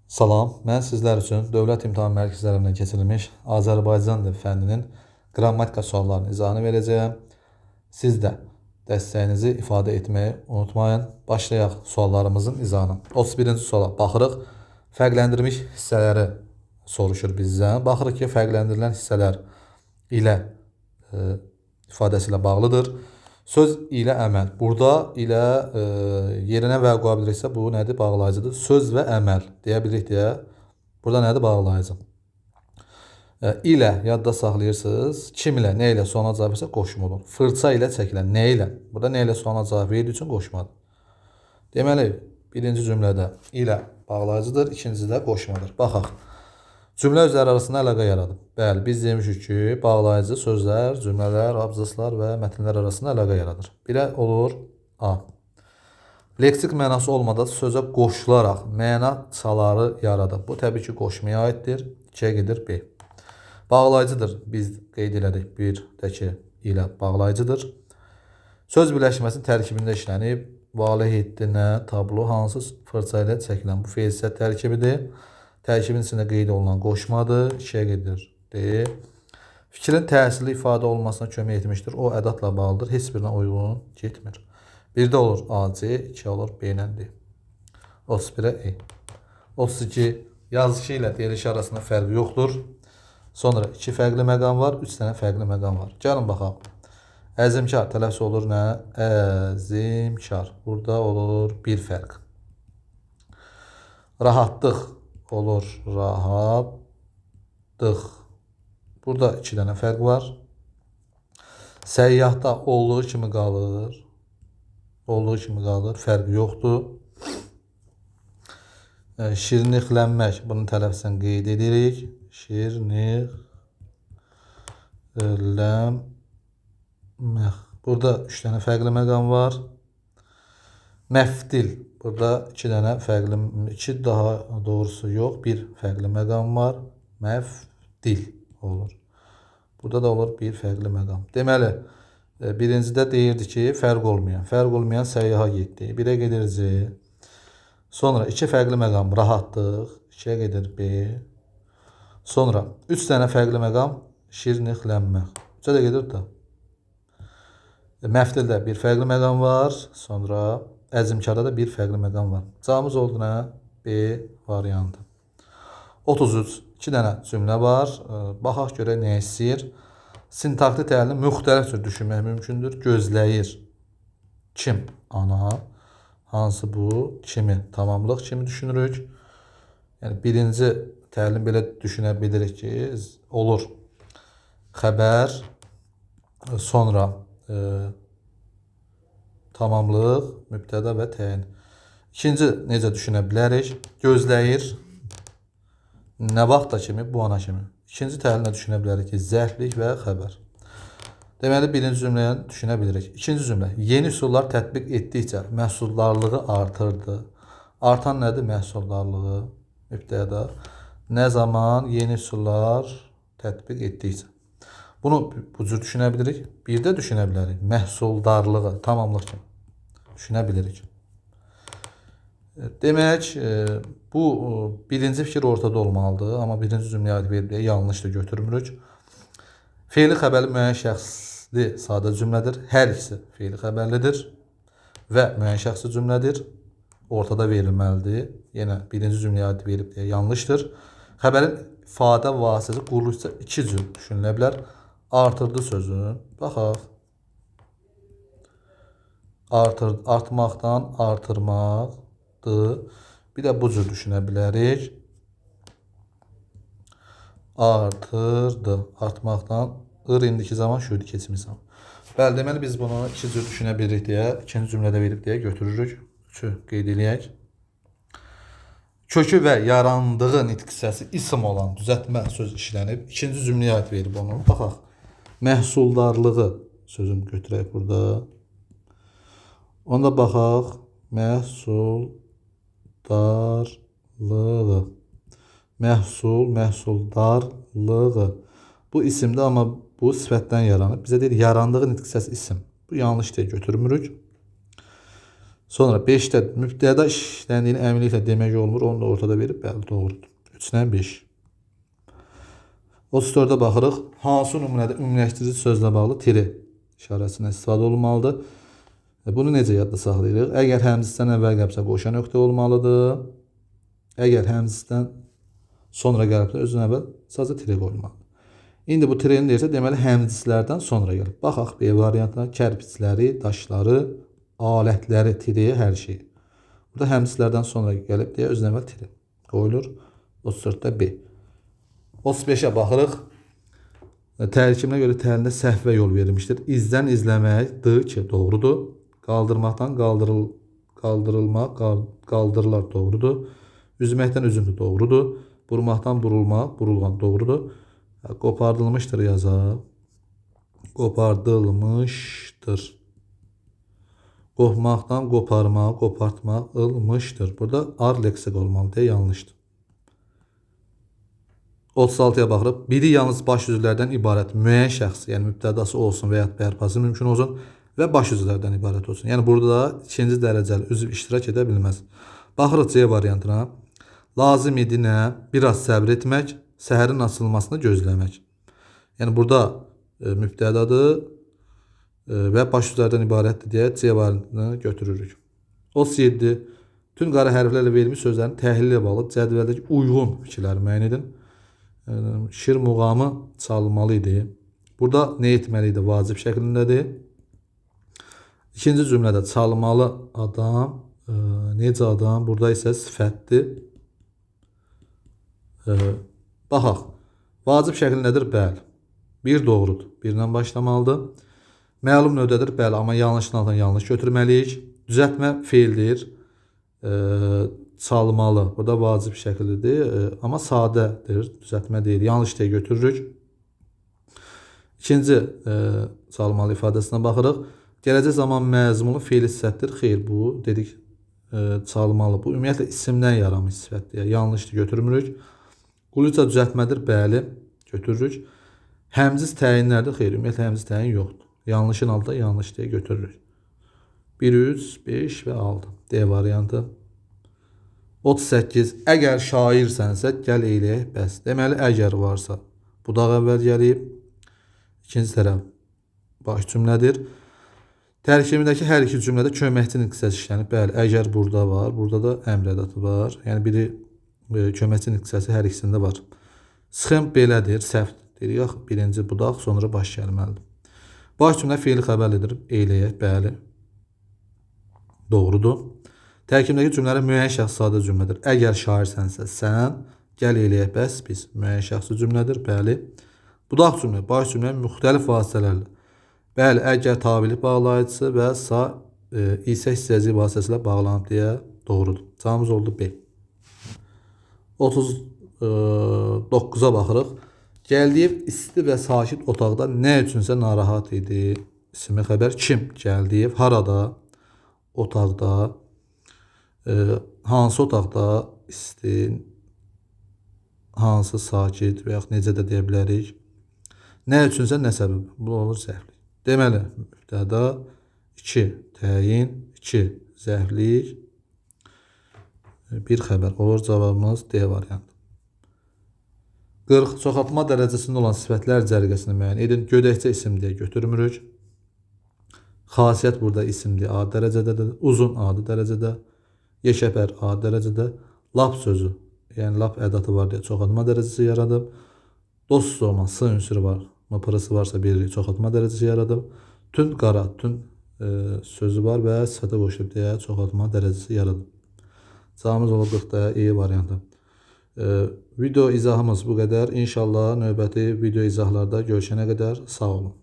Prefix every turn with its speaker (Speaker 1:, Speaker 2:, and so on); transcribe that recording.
Speaker 1: Salam, mən sizlər üçün Dövlət İmtahan Mərkəzlərindən keçirilmiş Azərbaycan dil fənninin qrammatika suallarının izahını verəcəyəm. Siz də dəstəyinizi ifadə etməyi unutmayın. Başlayaq suallarımızın izahına. 31-ci suala baxırıq. Fərqləndirilmiş hissələri soruşur bizdən. Baxırıq ki, fərqləndirilən hissələr ilə ifadəsi ilə bağlıdır. Söz ilə əməl. Burada ilə yerinə və qoya biliriksə bu nədir? Bağlayıcıdır. Söz və əməl deyə bilirik deyə. Burada nədir? Bağlayıcı. İlə yadda saxlayırsınız. Kim ilə, nə ilə sualına cavab versə qoşma olur. Fırça ilə çəkilən nə ilə? Burada nə ilə sualına cavab verdiyi üçün qoşmadır. Deməli, birinci cümlədə ilə bağlayıcıdır, ikincisi də qoşmadır. Baxaq. Cümlə özləri arasında əlaqə yaradır. Bəli, biz demişik ki, bağlayıcı sözlər, cümlələr, abzaslar və mətnlər arasında əlaqə yaradır. Birə olur A. Leksik mənası olmadan sözə qoşularaq məna çaları yaradır. Bu təbii ki, qoşmaya aiddir. 2-yə gedir B. Bağlayıcıdır. Biz qeyd elədik. Bir də ki, ilə bağlayıcıdır. Söz birləşməsinin tərkibində işlənib. Valeh etdi, nə, tablo, hansı fırça ilə çəkilən bu feilsiz tərkibidir. Tərkibin içində qeyd olunan qoşmadır. 2-yə gedir D. Fikrin təsirli ifadə olmasına kömək etmişdir. O ədatla bağlıdır. Heç birinə uyğun getmir. 1-də olur A, C, 2 olur B ilə D. 31-ə E. 32 yazışı ilə deyilişi arasında fərqi yoxdur. Sonra 2 fərqli məqam var, 3 dənə fərqli məqam var. Gəlin baxaq. Əzimkar tələffüz olur nə? Əzimkar. Burada olur bir fərq. Rahatlıq olur rahatlıq. Burada 2 dənə fərq var. Səyyahda olduğu kimi qalır. Olduğu kimi qalır. Fərqi yoxdur. Şirniklənmək. Bunun tələffüzünü qeyd edirik. Şirniklənmək. Burada 3 dənə fərqli məqam var. Məftil. Burada 2 dənə fərqli, 2 daha doğrusu yox, bir fərqli məqam var. Məftil olur. Burada da olur bir fərqli məqam. Deməli, birincidə deyirdi ki, fərq olmayan səyyaha getdi. 1-ə gedir C. Sonra 2 fərqli məqam rahatlıq. 2-yə gedir B. Sonra 3 dənə fərqli məqam şirniklənmək. 3-ə də gedir D. Məftildə bir fərqli məqam var. Sonra əzimkarda da bir fərqli məqam var. Cavabımız oldu nə? B variantı. 33. 2 dənə cümlə var. Baxaq görək nə istəyir. Sintaktik təhlilini müxtəlif cür düşünmək mümkündür. Gözləyir. Kim? Ana. Hansı bu? Kimi? Tamamlıq kimi düşünürük. Yəni birinci təhlilini belə düşünə bilirik ki, olur xəbər, sonra tamamlıq, mübtəda və təyin. İkinci necə düşünə bilərik? Gözləyir. Nə vaxta kimi? Bu ana kimi. İkinci təhlillə düşünə bilərik ki, zərflik və xəbər. Deməli, birinci cümləyə düşünə bilirik. İkinci cümlə. Yeni üsullar tətbiq etdikcə məhsuldarlığı artırdı. Artan nədir? Məhsuldarlığı. Mübtəda. Nə zaman yeni üsullar tətbiq etdikcə. Bunu bu cür düşünə bilirik. Bir də düşünə bilərik. Məhsuldarlığı, tamamlıq kimi düşünə bilirik. Demək, bu birinci fikir ortada olmalıdır. Amma birinci cümləyə aid verib yanlış da götürmürük. Feili xəbərli müəyyən şəxsli sadə cümlədir. Hər ikisi feili xəbərlidir və müəyyən şəxsli cümlədir. Ortada verilməlidir. Yenə birinci cümləyə aid verib yanlışdır. Xəbərin ifadə vasitəsi quruluşca 2 cür düşünülə bilər. Artırdı sözü. Baxaq. Artmaqdan artırmaqdır. Bir də bu cür düşünə bilərik. Artırdı. Artmaqdan indiki zaman şüurlu keçmiş zaman. Bəli, deməli biz bunu 2 cür düşünə bilirik deyə, ikinci cümlədə verib deyə götürürük. 3-ü qeyd eləyək. Kökü və yarandığı nitq hissəsi isim olan düzəltmə söz işlənib. İkinci cümləyə aid verib onu. Baxaq. Məhsuldarlığı sözünü götürək burada. Onda baxaq. Məhsuldarlığı. Məhsul, məhsuldarlığı. Bu isimdir, amma bu sifətdən yaranıb. Bizə deyir, yarandığı nitq hissəsi isim. Bu yanlış deyə götürmürük. Sonra 5-də mübtəda işləndiyini əminliklə demək olmur. Onu da ortada verib, bəli, doğrudur. 3-dən 5. 34-də baxırıq. Hansı nümunədə ümumiləşdirici sözlə bağlı tiri işarəsindən istifadə olunmalıdır? Bunu necə yadda saxlayırıq? Əgər həmzisdən əvvəl gəlibsə qoşa nöqtə olmalıdır. Əgər həmzisdən sonra gəlibsə özün əvvəl sadəcə tiri qoyulmalıdır. İndi bu tirini deyirsə, deməli həmzislərdən sonra gəlib. Baxaq B variantına. Kərpiçləri, daşları, alətləri, tiri, hər şeyi. Burada həmzislərdən sonra gəlib deyə özün əvvəl tiri qoyulur. 34-də B. 35-ə baxırıq. Tərkibinə görə təlində səhvə yol verilmişdir. İzdən izləməkdir ki, doğrudur. Qaldırmaqdan qaldırılmaq, qaldırılar doğrudur. Üzməkdən üzüntü doğrudur. Burmaqdan burulmaq, burulğan doğrudur. Qopardılmışdır yazaq. Qopardılmışdır. Qopmaqdan qoparmaq, qopartmaq olmuşdur. Burada ar leksik olmalı deyə yanlışdır. 36-ya baxırıq. Biri yalnız baş üzvlərdən ibarət müəyyən şəxs, yəni mübtədası olsun və ya bərpası mümkün olsun və baş üzvlərdən ibarət olsun. Yəni burada ikinci dərəcəli üzv iştirak edə bilməz. Baxırıq C variantına. Lazım idi nə? Biraz səbr etmək, səhərin açılmasını gözləmək. Yəni burada mübtədadır və baş üzvlərdən ibarətdir deyə C variantını götürürük. 37. Tüm qara hərflərlə verilmiş sözlərin təhlili ilə bağlı cədvəldəki uyğun fikirləri müəyyən edin. Şir muğamı çalınmalı idi. Burada nə etməli idi? Vacib şəklindədir. İkinci cümlədə çalmalı adam, necə adam? Burada isə sifətdir. Baxaq. Vacib şəklindədir, bəli. Bir doğrudur. Birdən başlamalıdır. Məlum növdədir, bəli, amma yanlışın altından yanlış götürməliyik. Düzəltmə feildir. Çalmalı. Burada vacib şəkillidir, amma sadədir. Düzəltmə deyil. Yanlış deyə götürürük. İkinci çalmalı ifadəsinə baxırıq. Gələcək zaman məzmunu feili sifətdir. Xeyr, bu dedik çalmalı. Bu ümumiyyətlə isimdən yaranmış sifətdir. Yanlışdır, götürmürük. Quluca düzəltmədir, bəli, götürürük. Həmziz təyinlərdir. Xeyr, ümumiyyətlə həmziz təyin yoxdur. Yanlışın altında yanlış deyə götürürük. 1, 3, 5 və 6. D variantı. 38. Əgər şairsənsə, gəl eyləyək, bəs. Deməli, əgər varsa, budaq əvvəl gəlib. İkinci tərəf baş cümlədir. Tərkibindəki hər iki cümlədə köməkçi niqsəsi işlənib. Bəli, əgər burada var, burada da əmr ədatı var. Yəni, biri köməkçi niqsəsi hər ikisində var. Sxem belədir, səhvdir. Yox, birinci budaq, sonra baş gəlməlidir. Baş cümlə feili xəbər edir, eyləyək, bəli. Doğrudur. Tərkibindəki cümlələr müəyyən şəxs sadə cümlədir. Əgər şairsənsə, sən, gəl eləyək, bəs biz. Müəyyən şəxsi cümlədir, bəli. Budaq cümlə, baş cümlə müxtəlif vasitələrlə. Bəli, əgər tabilik bağlayıcısı və sa isə hissəcik vasitəsilə bağlanıb deyə doğrudur. Cavabımız oldu B. 39-a baxırıq. Gəldiyev isti və sakit otaqda nə üçünsə narahat idi. İsimli xəbər kim? Gəldiyev harada? Otaqda. Hansı otaqda isti, hansı sakit və yaxud necə də deyə bilərik. Nə üçünsə nə səbəb? Bu olur zəhvlik. Deməli, mübtəda 2 təyin, 2 zəhvlik, 1 xəbər olur. Cavabımız D variantı. 40. Çoxaltma dərəcəsində olan sifətlər cərgəsini müəyyən edin. Gödəkçə isim deyə götürmürük. Xasiyyət burada isimdir, A dərəcədədir. Uzun adı dərəcədə. Yeşəpər A dərəcədə. Lap sözü, yəni lap ədatı var deyə çoxaltma dərəcəsi yaradıb. Dost olma, S ünsürü var. Pırısı varsa bir çoxaltma dərəcəsi yaradıb. Tünd qara, tünd sözü var və sifətə qoşulub deyə çoxaltma dərəcəsi yaradıb. Cavabımız olur 40-da E variantı. Video izahımız bu qədər. İnşallah növbəti video izahlarda görüşənə qədər sağ olun.